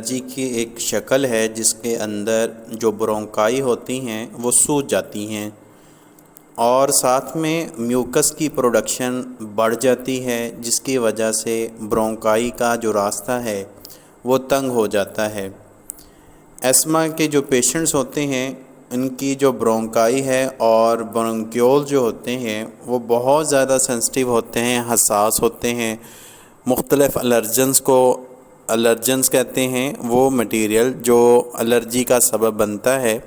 Allergy کی ایک شکل ہے جس کے اندر جو برونکائی ہوتی ہیں وہ سوج جاتی ہیں اور ساتھ میں میوکس کی پروڈکشن بڑھ جاتی ہے، جس کی وجہ سے برونکائی کا جو راستہ ہے وہ تنگ ہو جاتا ہے۔ ایسما کے جو پیشنٹس ہوتے ہیں ان کی جو برونکائی ہے اور برونکیول جو ہوتے ہیں وہ بہت زیادہ سینسٹیو ہوتے ہیں، حساس ہوتے ہیں۔ مختلف الرجنز کہتے ہیں وہ مٹیریل جو الرجی کا سبب بنتا ہے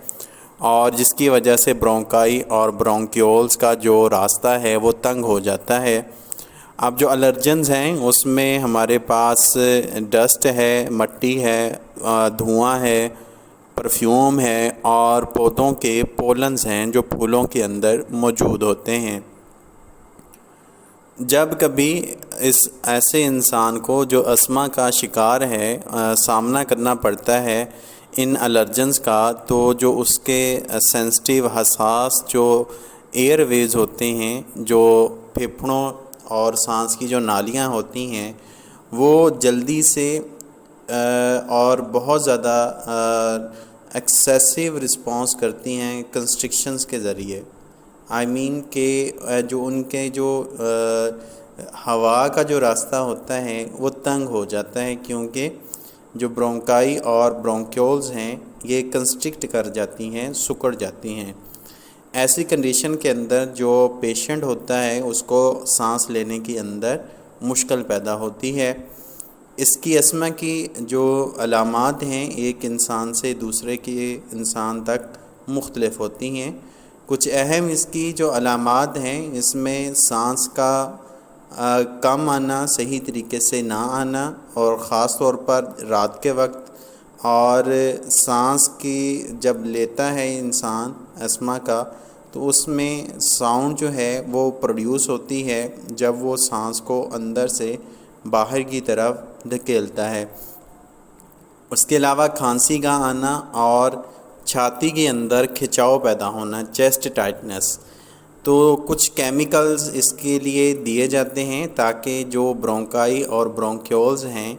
اور جس کی وجہ سے برونکائی اور برونکیولز کا جو راستہ ہے وہ تنگ ہو جاتا ہے۔ اب جو الرجنز ہیں اس میں ہمارے پاس ڈسٹ ہے، مٹی ہے، دھواں ہے، پرفیوم ہے اور پودوں کے پولنز ہیں جو پھولوں کے اندر موجود ہوتے ہیں۔ جب کبھی ایسے انسان کو جو اسما کا شکار ہے سامنا کرنا پڑتا ہے ان الرجنز کا، تو جو اس کے سینسٹیو حساس جو ایئر ویز ہوتے ہیں، جو پھیپھڑوں اور سانس کی جو نالیاں ہوتی ہیں وہ جلدی سے اور بہت زیادہ ایکسیسیو رسپانس کرتی ہیں کنسٹرکشنز کے ذریعے۔ کہ جو ان کے جو ہوا کا جو راستہ ہوتا ہے وہ تنگ ہو جاتا ہے، کیونکہ جو برونکائی اور برونکیولز ہیں یہ کنسٹرکٹ کر جاتی ہیں، سکڑ جاتی ہیں۔ ایسی کنڈیشن کے اندر جو پیشنٹ ہوتا ہے اس کو سانس لینے کے اندر مشکل پیدا ہوتی ہے۔ اس کی اسما کی جو علامات ہیں ایک انسان سے دوسرے کے انسان تک مختلف ہوتی ہیں۔ کچھ اہم اس کی جو علامات ہیں، اس میں سانس کا کم آنا، صحیح طریقے سے نہ آنا، اور خاص طور پر رات کے وقت، اور سانس کی جب لیتا ہے انسان اسما کا تو اس میں ساؤنڈ جو ہے وہ پروڈیوس ہوتی ہے جب وہ سانس کو اندر سے باہر کی طرف دھکیلتا ہے۔ اس کے علاوہ کھانسی کا آنا اور چھاتی کے اندر کھچاؤ پیدا ہونا، چیسٹ ٹائٹنس۔ تو کچھ کیمیکلز اس کے لیے دیے جاتے ہیں تاکہ جو برونکائی اور برونکیولز ہیں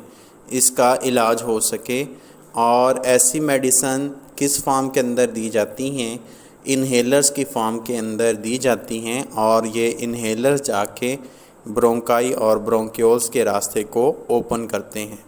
اس کا علاج ہو سکے، اور ایسی میڈیسن کس فارم کے اندر دی جاتی ہیں؟ انہیلرز کی فارم کے اندر دی جاتی ہیں، اور یہ انہیلرز جا کے برونکائی اور برونکیولز کے راستے کو اوپن کرتے ہیں۔